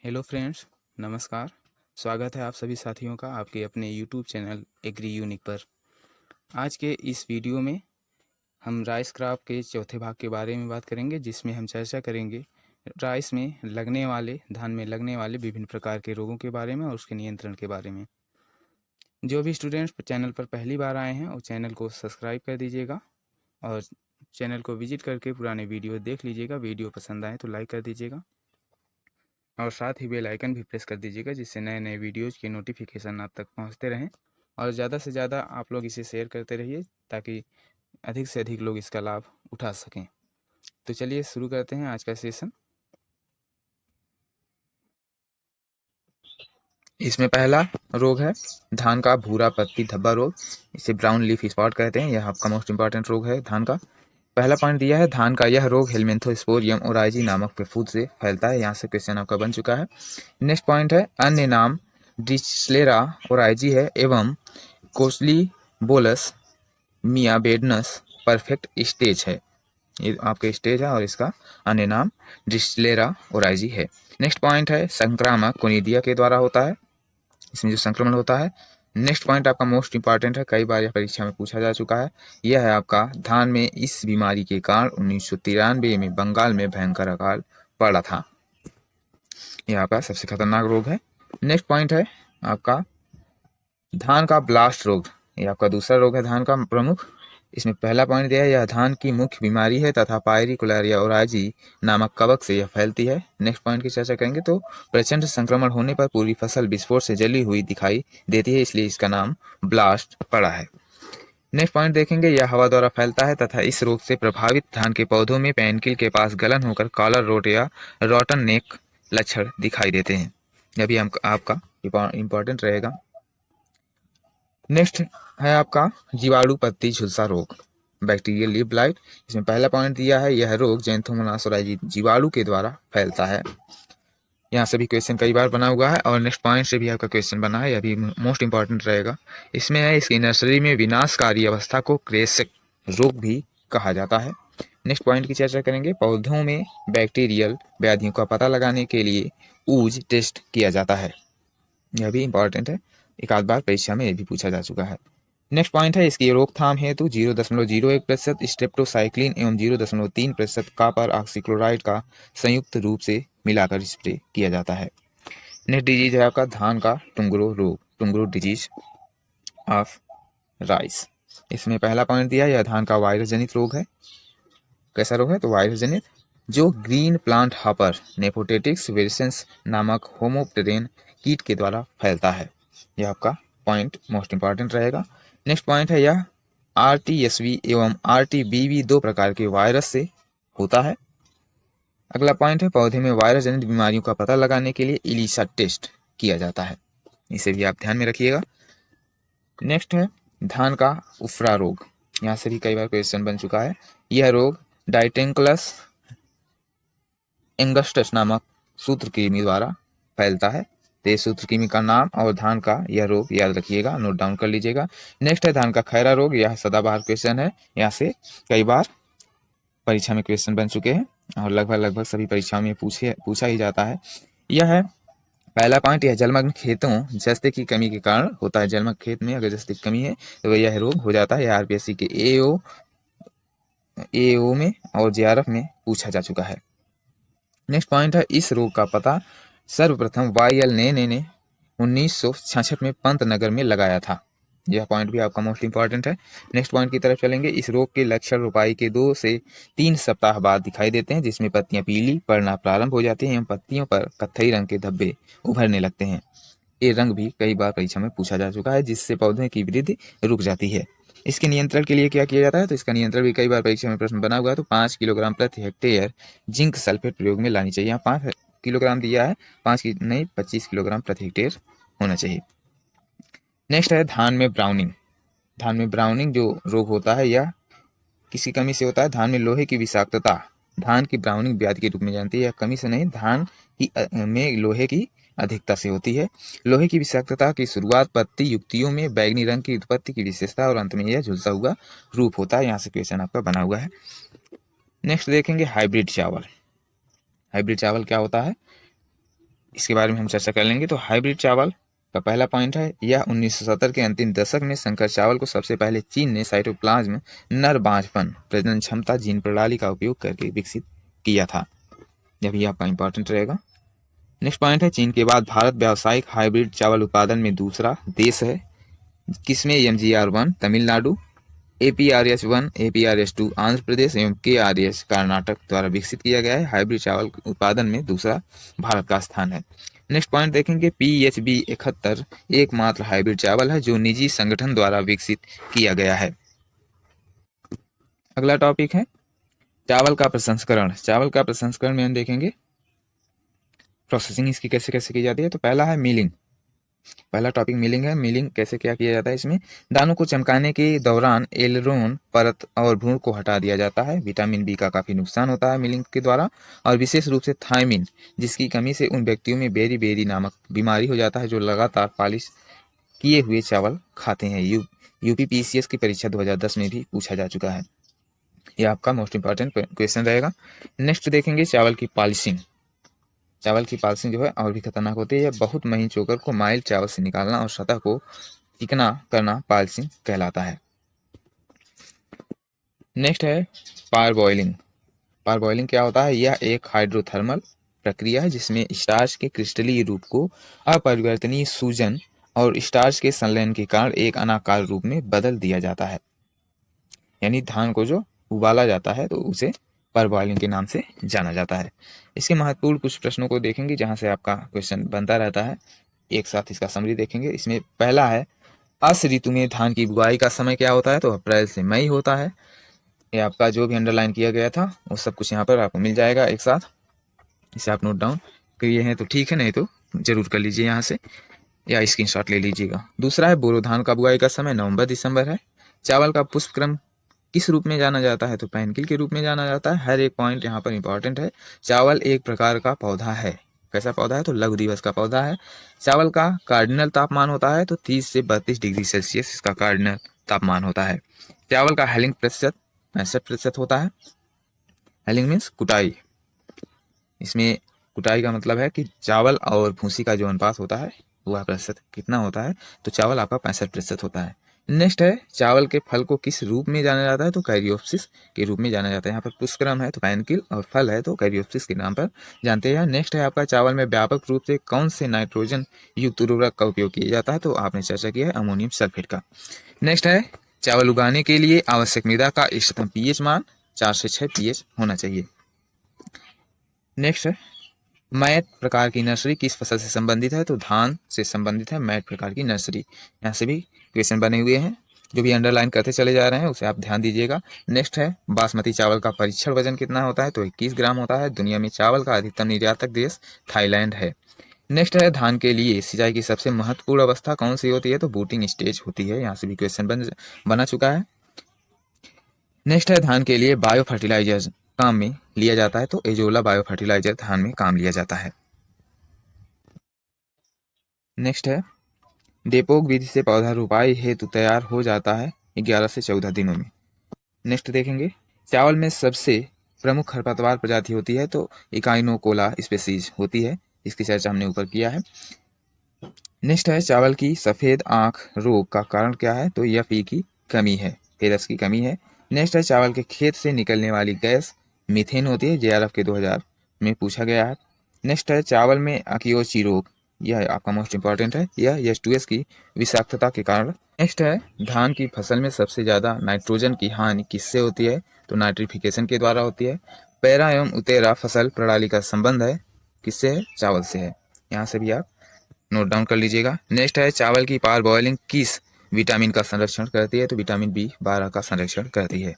Hello friends, नमस्कार। स्वागत है आप सभी साथियों का आपके अपने यूट्यूब चैनल एग्री यूनिक पर। आज के इस वीडियो में हम राइस क्रॉप के चौथे भाग के बारे में बात करेंगे, जिसमें हम चर्चा करेंगे राइस में लगने वाले धान में लगने वाले विभिन्न प्रकार के रोगों के बारे में और उसके नियंत्रण के बारे में। जो भी स्टूडेंट्स चैनल पर पहली बार आए हैं वो चैनल को सब्सक्राइब कर दीजिएगा और चैनल को विजिट करके पुराने वीडियो देख लीजिएगा। वीडियो पसंद आए तो लाइक कर दीजिएगा और साथ ही बेल आइकन भी प्रेस कर दीजिएगा, जिससे नए नए वीडियोज़ के नोटिफिकेशन आप तक पहुंचते रहें। और ज़्यादा से ज़्यादा आप लोग इसे शेयर करते रहिए ताकि अधिक से अधिक लोग इसका लाभ उठा सकें। तो चलिए शुरू करते हैं आज का सेशन। इसमें पहला रोग है धान का भूरा पत्ती धब्बा रोग। इसे ब्राउन लीफ स्पॉट कहते हैं। यह आपका मोस्ट इंपॉर्टेंट रोग है धान का। पहला पॉइंट दिया है धान का यह रोग हेलमिंथोस्पोरियम ओराइजी नामक फफूंद से फैलता है। यहाँ से क्वेश्चन आपका बन चुका है। नेक्स्ट पॉइंट है अन्य नाम डिस्लेरा ओराइजी है एवं कोसली बोलस मियाबेडनस परफेक्ट स्टेज है। ये आपका स्टेज है और इसका अन्य नाम डिस्लेरा ओराइजी है। नेक्स्ट पॉइंट है संक्रामक कोनिडिया के द्वारा होता है, इसमें जो संक्रमण होता है। नेक्स्ट पॉइंट आपका मोस्ट इंपॉर्टेंट है, कई बार यह परीक्षा में पूछा जा चुका है। यह है आपका धान में इस बीमारी के कारण 1993 में बंगाल में भयंकर अकाल पड़ा था। यह आपका सबसे खतरनाक रोग है। नेक्स्ट पॉइंट है आपका धान का ब्लास्ट रोग। यह आपका दूसरा रोग है धान का प्रमुख। इसमें पहला पॉइंट दिया है यह धान की मुख्य बीमारी है तथा पायरिकुलारिया ओराइजी नामक कवक से यह फैलती है। नेक्स्ट पॉइंट की चर्चा करेंगे तो प्रचंड संक्रमण होने पर पूरी फसल विस्फोट से जली हुई दिखाई देती है, इसलिए इसका नाम ब्लास्ट पड़ा है। नेक्स्ट पॉइंट देखेंगे यह हवा द्वारा फैलता है तथा इस रोग से प्रभावित धान के पौधों में पैनकिल के पास गलन होकर कॉलर रोट या रॉटन नेक लक्षण दिखाई देते हैं। यह भी आपका इंपॉर्टेंट रहेगा। नेक्स्ट है आपका जीवाणु पत्ती झुलसा रोग, बैक्टीरियल लीफ ब्लाइट। इसमें पहला पॉइंट दिया है यह रोग ज़ैंथोमोनास ओराइजी जीवाणु के द्वारा फैलता है। यहाँ से भी क्वेश्चन कई बार बना हुआ है और नेक्स्ट पॉइंट से भी आपका क्वेश्चन बना है, यह भी मोस्ट इंपॉर्टेंट रहेगा। इसमें है इसकी नर्सरी में विनाशकारी अवस्था को क्रेसेक रोग भी कहा जाता है। नेक्स्ट पॉइंट की चर्चा करेंगे पौधों में बैक्टीरियल व्याधियों का पता लगाने के लिए ऊज टेस्ट किया जाता है। यह भी इंपॉर्टेंट है, एक आध बार परीक्षा में यह भी पूछा जा चुका है। नेक्स्ट पॉइंट है इसकी रोकथाम हेतु 0.01% स्ट्रेप्टोसाइक्लिन एवं 0.3% कॉपर ऑक्सीक्लोराइड का संयुक्त रूप से मिलाकर स्प्रे किया जाता है। नेक्स्ट डिजीज है आपका धान का टुंगरो रोग, टुंगरो डिजीज ऑफ राइस। इसमें पहला पॉइंट दिया यह धान का वायरस जनित रोग है। कैसा रोग है तो वायरस जनित, जो ग्रीन प्लांट हॉपर नेपोटेटिक्स वेरिसेंस नामक होमोप्टेरेन कीट के द्वारा फैलता है। यह आपका पॉइंट मोस्ट इंपॉर्टेंट रहेगा। नेक्स्ट पॉइंट है यह RTSV एवं RTBV दो प्रकार के वायरस से होता है। अगला पॉइंट है पौधे में वायरस जनित बीमारियों का पता लगाने के लिए इलीसा टेस्ट किया जाता है, इसे भी आप ध्यान में रखिएगा। नेक्स्ट है धान का उफरा रोग। यहाँ से भी कई बार क्वेश्चन बन चुका है। यह रोग डाइटेंकुलस एंगस्टस नामक सूत्रकृमि द्वारा फैलता है। तो सूत्रकृमि का नाम और धान का यह रोग याद रखिएगा, नोट डाउन कर लीजिएगा। नेक्स्ट है धान का खैरा रोग। यह सदाबहार क्वेश्चन है, यहाँ से कई बार परीक्षा में क्वेश्चन बन चुके हैं और लगभग सभी परीक्षाओं में पूछा ही जाता है। यह है पहला पॉइंट, यह जलमग्न खेतों जस्ते की कमी के कारण होता है। जलमग्न खेत में अगर जस्ते की कमी है तो यह रोग हो जाता है। यह RPSC के AO में और JRF में पूछा जा चुका है। नेक्स्ट पॉइंट है इस रोग का पता सर्वप्रथम YL ने 1966 में पंतनगर में लगाया था। यह पॉइंट भी आपका मोस्ट इंपॉर्टेंट है। नेक्स्ट पॉइंट की तरफ चलेंगे। इस रोग के लक्षण रोपाई के 2 से 3 सप्ताह बाद दिखाई देते हैं, जिसमें पत्तियां पीली पड़ना प्रारंभ हो जाती हैं एवं पत्तियों पर कत्थई रंग के धब्बे उभरने लगते हैं। ये रंग भी कई बार परीक्षा में पूछा जा चुका है, जिससे पौधे की वृद्धि रुक जाती है। इसके नियंत्रण के लिए क्या किया जाता है तो इसका नियंत्रण भी कई बार परीक्षा में प्रश्न बना हुआ है। तो 5 किलोग्राम प्रति हेक्टेयर जिंक सल्फेट प्रयोग में लानी चाहिए। यहाँ 5 किलोग्राम दिया है, 5 की नहीं 25 किलोग्राम प्रति हेक्टेयर होना चाहिए। नेक्स्ट है धान में ब्राउनिंग। धान में ब्राउनिंग जो रोग होता है यह किसी कमी से होता है। धान में लोहे की विषाक्तता धान की ब्राउनिंग व्याधि के रूप में जानती है। यह कमी से नहीं, धान की में लोहे की अधिकता से होती है। लोहे की विषाक्तता की शुरुआत पत्ती युक्तियों में बैगनी रंग की उत्पत्ति की विशेषता और अंत में यह झुलसा हुआ रूप होता है। यहाँ से क्वेश्चन आपका बना हुआ है। नेक्स्ट देखेंगे हाइब्रिड चावल। हाइब्रिड चावल क्या होता है इसके बारे में हम चर्चा कर लेंगे। तो हाइब्रिड चावल का पहला पॉइंट है, यह 1970 के अंतिम दशक में संकर चावल को सबसे पहले चीन ने साइटोप्लाज्म नर बांझपन प्रजनन क्षमता जीन प्रणाली का उपयोग करके विकसित किया था। यह भी आपका इंपॉर्टेंट रहेगा। नेक्स्ट पॉइंट है, चीन के बाद भारत व्यावसायिक हाइब्रिड चावल उत्पादन में दूसरा देश है, किसमें MGR1 Tamil Nadu, APRH1 APRH2 Andhra Pradesh एवं KRH कर्नाटक द्वारा विकसित किया गया है। हाइब्रिड चावल उत्पादन में दूसरा भारत का स्थान है। नेक्स्ट पॉइंट देखेंगे, PHB 71 एकमात्र हाइब्रिड चावल है जो निजी संगठन द्वारा विकसित किया गया है। अगला टॉपिक है चावल का प्रसंस्करण। चावल का प्रसंस्करण में हम देखेंगे प्रोसेसिंग इसकी कैसे कैसे की जाती है। तो पहला है मिलिंग, पहला टॉपिक मिलिंग है। मिलिंग कैसे क्या किया जाता है, इसमें दानों को चमकाने के दौरान एलरोन परत और भ्रूण को हटा दिया जाता है। विटामिन बी का काफी नुकसान होता है मिलिंग के द्वारा, और विशेष रूप से थायमिन जिसकी कमी से उन व्यक्तियों में बेरी बेरी नामक बीमारी हो जाता है जो लगातार पॉलिश किए हुए चावल खाते हैं। यूपीपीसीएस की परीक्षा 2010 में भी पूछा जा चुका है। यह आपका मोस्ट इंपॉर्टेंट क्वेश्चन रहेगा। नेक्स्ट देखेंगे चावल की पॉलिशिंग। चावल की पॉलिशिंग जो है और भी खतरनाक होती है। बहुत महीन चोकर को माइल्ड चावल से निकालना और सतह को चिकना करना पॉलिशिंग कहलाता है। नेक्स्ट है पार बॉइलिंग। पार बॉइलिंग क्या होता है, यह एक हाइड्रोथर्मल प्रक्रिया है जिसमें स्टार्च के क्रिस्टलीय रूप को अपरिवर्तनीय सूजन और स्टार्च के संलयन के कारण एक अनाकार रूप में बदल दिया जाता है। यानी धान को जो उबाला जाता है तो उसे पर बॉइलिंग के नाम से जाना जाता है। इसके महत्वपूर्ण कुछ प्रश्नों को देखेंगे जहां से आपका क्वेश्चन बनता रहता है, एक साथ इसका समरी देखेंगे। इसमें पहला है, अस ऋतु में धान की बुआई का समय क्या होता है, तो अप्रैल से मई होता है। ये आपका जो भी अंडरलाइन किया गया था वो सब कुछ यहाँ पर आपको मिल जाएगा एक साथ, इसे आप नोट डाउन किए हैं तो ठीक है, नहीं तो जरूर कर लीजिए यहाँ से या स्क्रीनशॉट ले लीजिएगा। दूसरा है बोरो धान का बुआई का समय नवंबर दिसंबर है। चावल का पुष्प क्रम किस रूप में जाना जाता है, तो पैनकिल के रूप में जाना जाता है। हर एक पॉइंट यहाँ पर इंपॉर्टेंट है। चावल एक प्रकार का पौधा है, कैसा पौधा है, तो लघु दिवस का पौधा है। चावल का कार्डिनल तापमान होता है तो 30 से 32 डिग्री सेल्सियस इसका कार्डिनल तापमान होता है। चावल का हेलिंग प्रतिशत 65% होता है। हेलिंग मीन्स कुटाई, इसमें कुटाई का मतलब है कि चावल और भूसी का जो अनुपात होता है वह प्रतिशत कितना होता है, तो चावल आपका 65% होता है। नेक्स्ट है चावल के फल को किस रूप में जाना जाता है, तो कैरियोप्सिस के रूप में जाना जाता है। यहाँ पर पुष्पक्रम है तो पैनकिल और फल है तो कैरियोप्सिस के नाम पर जानते हैं। नेक्स्ट है आपका चावल में व्यापक रूप से कौन से नाइट्रोजन युक्त उर्वरक का उपयोग किया जाता है, तो आपने चर्चा किया है अमोनियम सल्फेट का। नेक्स्ट है चावल उगाने के लिए आवश्यक मृदा का इष्टतम पीएच मान 4 से 6 पीएच होना चाहिए। नेक्स्ट है मैट प्रकार की नर्सरी किस फसल से संबंधित है, तो धान से संबंधित है मैट प्रकार की नर्सरी। यहाँ से भी क्वेश्चन बने हुए हैं, जो भी अंडरलाइन करते चले जा रहे हैं उसे आप ध्यान दीजिएगा। नेक्स्ट है बासमती चावल का परीक्षण वजन कितना होता है, तो 21 ग्राम होता है। दुनिया में चावल का अधिकतम निर्यातक देश थाईलैंड है। नेक्स्ट है धान के लिए सिंचाई की सबसे महत्वपूर्ण अवस्था कौन सी होती है, तो बूटिंग स्टेज होती है। यहाँ से भी क्वेश्चन बना चुका है। नेक्स्ट है धान के लिए बायो फर्टिलाइजर काम में लिया जाता है, तो एजोला बायो फर्टिलाइजर धान में काम लिया जाता है। नेक्स्ट है डेपोक विधि से पौधा रोपाई हेतु तैयार हो जाता है 11 से 14 दिनों में। नेक्स्ट देखेंगे चावल में सबसे प्रमुख खरपतवार प्रजाति होती है, तो इकाइनोकोला स्पेसीज होती है, इसकी चर्चा हमने ऊपर किया है। नेक्स्ट है चावल की सफेद आंख रोग का कारण क्या है, तो Fe की कमी है, फेरस की कमी है। नेक्स्ट है चावल के खेत से निकलने वाली गैस मीथेन होती है, JRF के 2000 में पूछा गया है। नेक्स्ट है चावल में अकियोची रोग, यह आपका मोस्ट इंपॉर्टेंट है, यह H2S की विषाक्तता के कारण। नेक्स्ट है धान की फसल में सबसे ज्यादा नाइट्रोजन की हानि किससे होती है, तो नाइट्रिफिकेशन के द्वारा होती है। पैरा एवं उतेरा फसल प्रणाली का संबंध है किससे है, चावल से है। यहाँ से भी आप नोट डाउन कर लीजिएगा। नेक्स्ट है चावल की पार बॉइलिंग किस विटामिन का संरक्षण करती है, तो विटामिन B12 का संरक्षण करती है।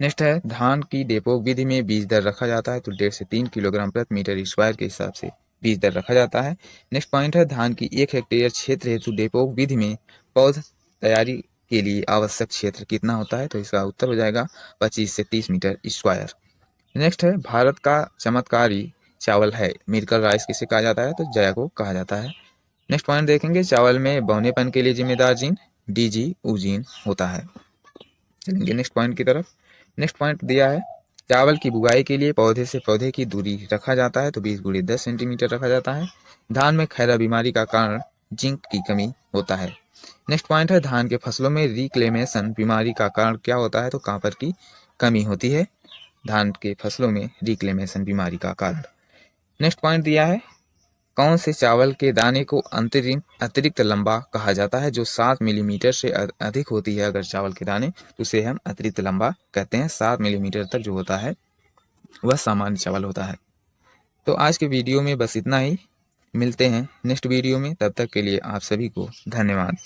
नेक्स्ट है धान की डेपोक विधि में बीज दर रखा जाता है, तो 1.5 से 3 किलोग्राम प्रति मीटर स्क्वायर के हिसाब से बीज दर रखा जाता है। नेक्स्ट पॉइंट है धान की 1 हेक्टेयर क्षेत्र हेतु डेपोक विधि में पौध तैयारी के लिए आवश्यक क्षेत्र कितना होता है, तो इसका उत्तर हो जाएगा 25 से 30 मीटर स्क्वायर। नेक्स्ट है भारत का चमत्कारी चावल है मिरकल राइस किसे कहा जाता है, तो जया को कहा जाता है। नेक्स्ट पॉइंट देखेंगे चावल में बौनेपन के लिए जिम्मेदार जीन DG जीन होता है। चलेंगे नेक्स्ट पॉइंट की तरफ। नेक्स्ट पॉइंट दिया है चावल की बुआई के लिए पौधे से पौधे की दूरी रखा जाता है तो 20 × 10 सेंटीमीटर रखा जाता है। धान में खैरा बीमारी का कारण जिंक की कमी होता है। नेक्स्ट पॉइंट है धान के फसलों में रिक्लेमेशन बीमारी का कारण क्या होता है तो कॉपर की कमी होती है धान के फसलों में रिक्लेमेशन बीमारी का कारण। नेक्स्ट पॉइंट दिया है कौन से चावल के दाने को अतिरिक्त लंबा कहा जाता है जो 7 मिलीमीटर से अधिक होती है अगर चावल के दाने तो उसे हम अतिरिक्त लंबा कहते हैं। 7 मिलीमीटर तक जो होता है वह सामान्य चावल होता है। तो आज के वीडियो में बस इतना ही, मिलते हैं नेक्स्ट वीडियो में, तब तक के लिए आप सभी को धन्यवाद।